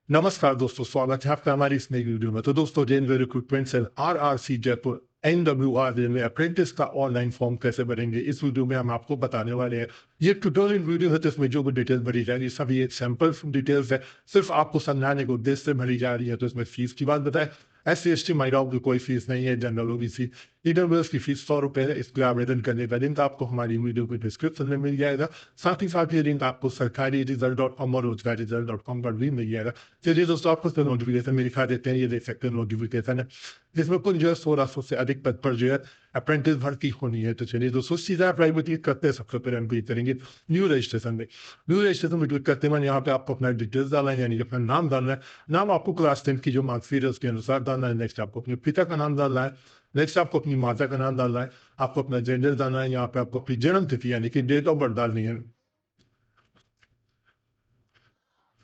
नमस्कार दोस्तों, स्वागत है आपका हमारी इस नई वीडियो में। तो दोस्तों, railway recruitment cell RRC Jaipur NWR railway apprentice का ऑनलाइन फॉर्म कैसे भरेंगे, इस वीडियो में हम आपको बताने वाले हैं। ये ट्यूटोरियल वीडियो है, तो इसमें जो भी डिटेल भरी जाएगी सभी एक सैंपल डिटेल्स है, सिर्फ आपको समझाने के उद्देश्य से भरी जा रही है। तो इसमें फीस की बात बताएं, SC ST महिलाओं की कोई फीस नहीं है। जनरल OBC EWS की फीस 100 रुपये है। इसके आवेदन करने का लिंक आपको हमारी वीडियो के डिस्क्रिप्शन में मिल जाएगा। साथ ही ये लिंक आपको SarkariResult.com और RojgarResult.com पर भी मिल जाएगा। चलिए दोस्तों, आपको नोटिफिकेशन में दिखा देते हैं। ये देख सकते हैं नोटिफिकेशन है, जिसमें कुल जो है 1600 से अधिक पद पर जो है अप्रेंटिस भर्ती होनी है। तो चलिए दोस्तों, सीधा अप्लाई में क्लिक करते हैं। सबसे पहले हम क्लिक करेंगे न्यू रजिस्ट्रेशन में। न्यू रजिस्ट्रेशन में क्लिक करते हैं, यहाँ पे आपको अपना डिटेल्स डालना है, यानी अपना नाम डालना है। नाम आपको क्लास 10 की जो मार्कशीट है उसके अनुसार डालना है। नेक्स्ट आपको अपने पिता का नाम डालना है। नेक्स्ट आपको अपनी माता का नाम डालना है। आपको अपना जेंडर डालना है। यहाँ पे आपको अपनी जन्म तिथि यानी कि डेट ऑफ बर्थ डालनी है।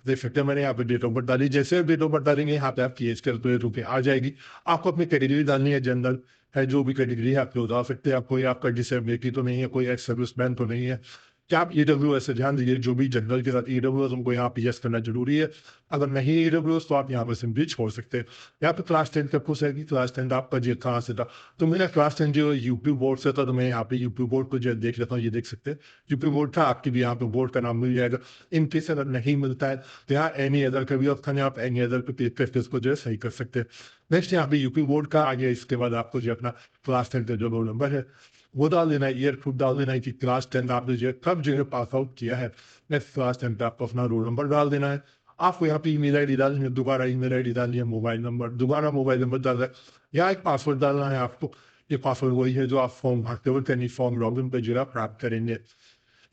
देख सकते हैं मैंने यहाँ पे डेट ऑफ बर्थ डाली। जैसे डेट ऑफ बर्थ डालेंगे, यहाँ पे आपकी एज कैलकुलेट होकर आ जाएगी। आपको अपनी कैटेगरी डालनी है। जनरल है, जो भी कैटेगरी है आप लोग डाल सकते हैं। आप कोई आपका डिसेबिलिटी तो नहीं है, कोई एक्स सर्विसमैन तो नहीं है। क्या आप EWS से ध्यान दीजिए, जो भी जनरल के साथ EWS उनको यहाँ पे यस करना जरूरी है। अगर नहीं EWS तो आप यहाँ पर सिंपली छोड़ सकते हैं। यहाँ पे क्लास 10 तक पूछ है, क्लास 10 आपका जो कहाँ से था। तो मेरा क्लास 10 जो यूपी बोर्ड से था, तो मैं यहाँ पे यूपी बोर्ड को जो देख लेता हूँ। ये देख सकते हैं यूपी बोर्ड था। आपकी भी यहाँ पे बोर्ड का नाम मिल जाएगा। इन केस अगर नहीं मिलता है तो यहाँ एनी अदर का भी ऑप्शन है, आप एनी अदर पे क्लिक करके इसको जो है सही कर सकते हैं। नेक्स्ट यहाँ पे यूपी बोर्ड का आगे, इसके बाद आपको जो अपना क्लास 10 का जो रोल नंबर है वो डाल देना है। ईयर खुद डाल देना है कि क्लास 10 आपने जो है कब जो है पास आउट किया है। नेक्स्ट क्लास 10 पे आपको अपना रोल नंबर डाल देना है। आपको यहाँ पे ईमेल आईडी डालनी है, दोबारा ईमेल आईडी डालनी है, मोबाइल नंबर, दोबारा मोबाइल नंबर डालना है। यहाँ एक पासवर्ड डालना है आपको। ये पासवर्ड वही है जो आप फॉर्म भरते वक्त यानी फॉर्म लॉगिन पे जो है प्राप्त करेंगे।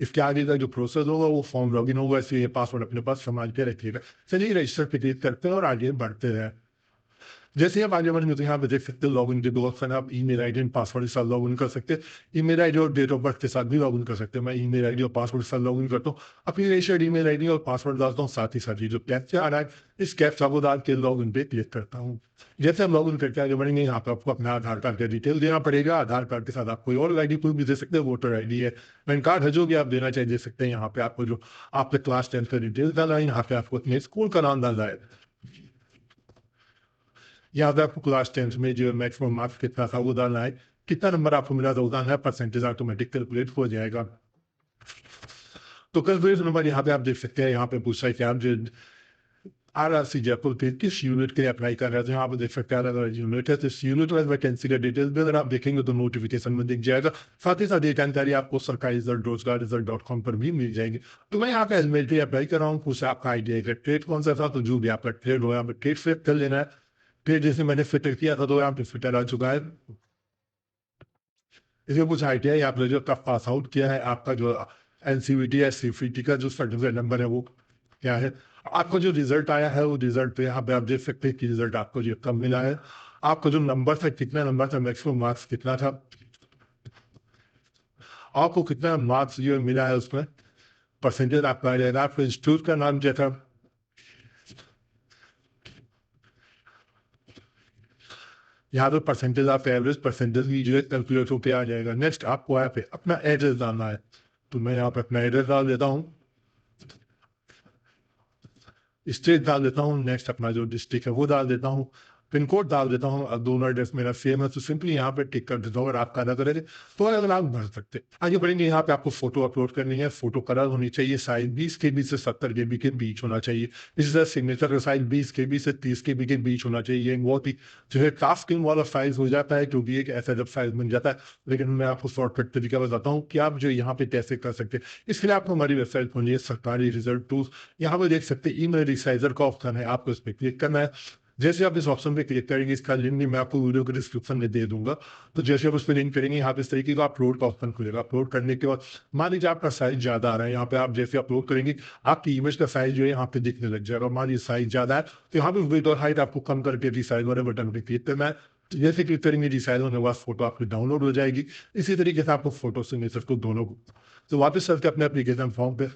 इसके आगे का जो प्रोसेस होगा वो फॉर्म लॉगिन होगा, इसलिए ये पासवर्ड अपने पास संभाल के रखिएगा। चलिए रजिस्टर पे क्लिक करते हैं और आगे बढ़ते हैं। जैसे ही आप आगे बढ़ेंगे तो यहाँ पे देख सकते हैं लॉगिन के दो ऑप्शन है। आप ईमेल आईडी और पासवर्ड के साथ लॉगिन कर सकते हैं। ईमेल आईडी और डेट ऑफ बर्थ के साथ भी लॉगिन कर सकते हैं। मैं ईमेल आईडी और पासवर्ड के साथ लॉगिन करता हूँ। अपनी रजिस्टर्ड ईमेल आईडी और पासवर्ड डालता हूँ। साथ ही जो कैप्चा आ रहा है, इस कैप्चा को डाल के लॉगिन पे क्लिक करता हूँ। जैसे हम लॉगिन करके आगे बढ़ेंगे, यहाँ पे आपको अपना आधार कार्ड का डिटेल देना पड़ेगा। आधार कार्ड के साथ आप कोई और आईडी कोई भी दे सकते हैं, वोटर आईडी है, पैन कार्ड है, जो भी आप देना चाहिए दे सकते हैं। यहाँ पे आपको जो आपके क्लास 10 का डिटेल डालना है, यहाँ पे आपको अपने स्कूल का नाम डालना है। यहाँ पे आपको क्लास 10 में जो मैक्सिमम मार्क्स कितना था वो डालना है। कितना नंबर आपको मिला था वो डालना है। परसेंटेज ऑटोमेटिक कैलकुलेट हो जाएगा। तो कैलकुलेट नंबर यहाँ पे आप देख सकते हैं। यहाँ पे पूछा है कि आप जो RRC जयपुर के किस यूनिट के लिए अप्लाई कर रहे हैं। तो यहाँ पे देख सकते हैं अलग अलग यूनिट है। तो इस यूनिट वाइज वैकेंसी का डिटेल्स भी अगर आप देखेंगे तो नोटिफिकेशन में दिख जाएगा। साथ ही साथ ये जानकारी आपको सरकारी रिजल्ट RRC पर भी मिल जाएगी। तो मैं यहाँ पे एलिजिबिलिटी अप्लाई कर रहा हूँ। कुछ आपका आइडिया ट्रेड कौन सा था, तो जो भी आपका ट्रेड हो यहाँ पे ट्रेड सेलेक्ट कर लेना है। फिर जैसे मैंने फिटर किया था तो यहाँ पे फिटर आ चुका है। इसमें कुछ ITI आपने जो तब पास आउट किया है, आपका जो NCVT या CFT का जो सर्टिफिकेट नंबर है वो क्या है। आपको जो रिजल्ट आया है वो रिजल्ट पे यहाँ पे आप देख सकते हैं कि रिजल्ट आपको जो कब मिला है। आपका जो नंबर था, कितना नंबर था, मैक्सिमम मार्क्स कितना था, आपको कितना मार्क्स जो मिला है उसमें परसेंटेज आपका आ जाएगा। आपके इंस्टीट्यूट का नाम क्या था, यहाँ पे परसेंटेज ऑफ एवरेज परसेंटेज की जो है कैलकुलेट होकर आ जाएगा। नेक्स्ट आपको यहाँ पे अपना एड्रेस डालना है। तो मैं यहाँ पे अपना एड्रेस डाल देता हूँ, स्टेट डाल देता हूँ। नेक्स्ट अपना जो डिस्ट्रिक्ट है वो डाल देता हूँ। पिन कोड डाल देता हूँ। अब दोनों एड्रेस मेरा सेम है तो सिंपली यहाँ पे टिक कर देता हूँ। अगर आपका अलग करेंगे तो अलग आप भर सकते हैं। आगे बढ़ेंगे, यहाँ पे आपको फोटो अपलोड करनी है। फोटो कलर होनी चाहिए, साइज 20 KB से 70 KB के बीच होना चाहिए। इसी तरह सिग्नेचर का साइज 20 KB से 30 KB के बीच होना चाहिए। बहुत ही जो है टास्किंग वाला साइज हो जाता है, क्योंकि एक ऐसा जब साइज बन जाता है। लेकिन मैं आपको शॉर्टकट तरीका बताता हूँ कि आप जो यहाँ पे कैसे कर सकते हैं। इसके लिए आपको हमारी वेबसाइट खोलिए SarkariResult.Tools। यहाँ पे देख सकते हैं ईमेल रिसाइजर का ऑप्शन है, आपको इस पर क्लिक करना है। जैसे आप इस ऑप्शन पे क्लिक करेंगे, इसका लिंक भी मैं आपको वीडियो के डिस्क्रिप्शन में दे दूंगा। तो जैसे आप उस पर लिंक करेंगे, यहाँ पे इस तरीके का अपलोड का ऑप्शन खुलेगा। अपलोड करने के बाद मान लीजिए आपका साइज ज्यादा आ रहा है, यहाँ पे आप जैसे अपलोड करेंगे आपकी इमेज का साइज जो है यहाँ पे दिखने लग जाएगा। मान लीजिए साइज ज्यादा है तो यहाँ पे विड्थ और हाइट आपको कम करके रिसाइज वाले बटन पे क्लिक करना है। तो जैसे क्लिक करेंगे रिसाइज होने के बाद फोटो आपकी डाउनलोड हो जाएगी। इसी तरीके से आपको फोटो सिग्नेचर को दोनों को तो वापस चलते अपने एप्लीकेशन फॉर्म पे।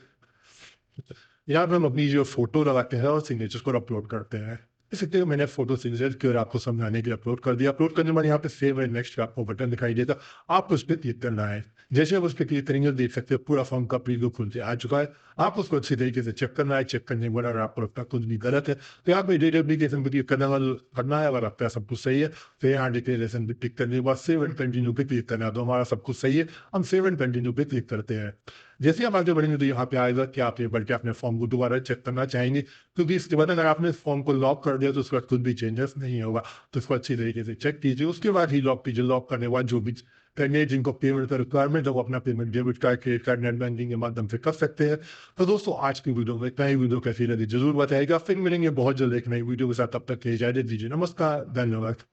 यहाँ पे हम अपनी जो फोटो लगाते हैं और सिग्नेचर को अपलोड करते हैं। इस सकते हो मैंने फोटो सिग्नेचर की और आपको समझाने के लिए अपलोड कर दिया। अपलोड करने के बाद यहाँ पे सेव एंड नेक्स्ट आपको बटन दिखाई देता, आपको उस पर क्लिक करना है। जैसे आप उस पर क्लिक करेंगे देख सकते हैं पूरा फॉर्म का प्रीव्यू खुल के आ चुका है। आप उसको अच्छी तरीके से चेक करना है। चेक करने के बाद अगर आपको लगता है कुछ भी गलत है, तो यहाँ पे डेटा एप्लीकेशन पे क्लिक करना है। अगर आपका सब कुछ सही है, फिर यहाँ डिक्लेरेशन पे क्लिक करने के बाद सेव एंड कंटिन्यू पे क्लिक करना है। तो हमारा सब कुछ सही है, हम सेव एंड कंटिन्यू पे क्लिक करते हैं। जैसे ही हम आगे बढ़ेंगे तो यहाँ पे आएगा कि आप ये बल्कि अपने फॉर्म को दोबारा चेक करना चाहेंगे, क्योंकि इसके बाद अगर आपने फॉर्म को लॉक कर दिया तो उसके बाद कुछ भी चेंजेस नहीं होगा। तो इसको अच्छी तरीके से चेक कीजिए, उसके बाद ही लॉक कीजिए। लॉक करने के बाद जो भी करने जिनको पेमेंट का रिक्वायरमेंट है वो अपना payment debit card, credit card, net banking के माध्यम से कर सकते हैं। तो दोस्तों आज की वीडियो में कई वीडियो कैसी लगी जरूर बताइएगा। फिर मिलेंगे बहुत जल्द एक नई वीडियो के साथ, तब तक के लिए इजाजत दीजिए। नमस्कार, धन्यवाद।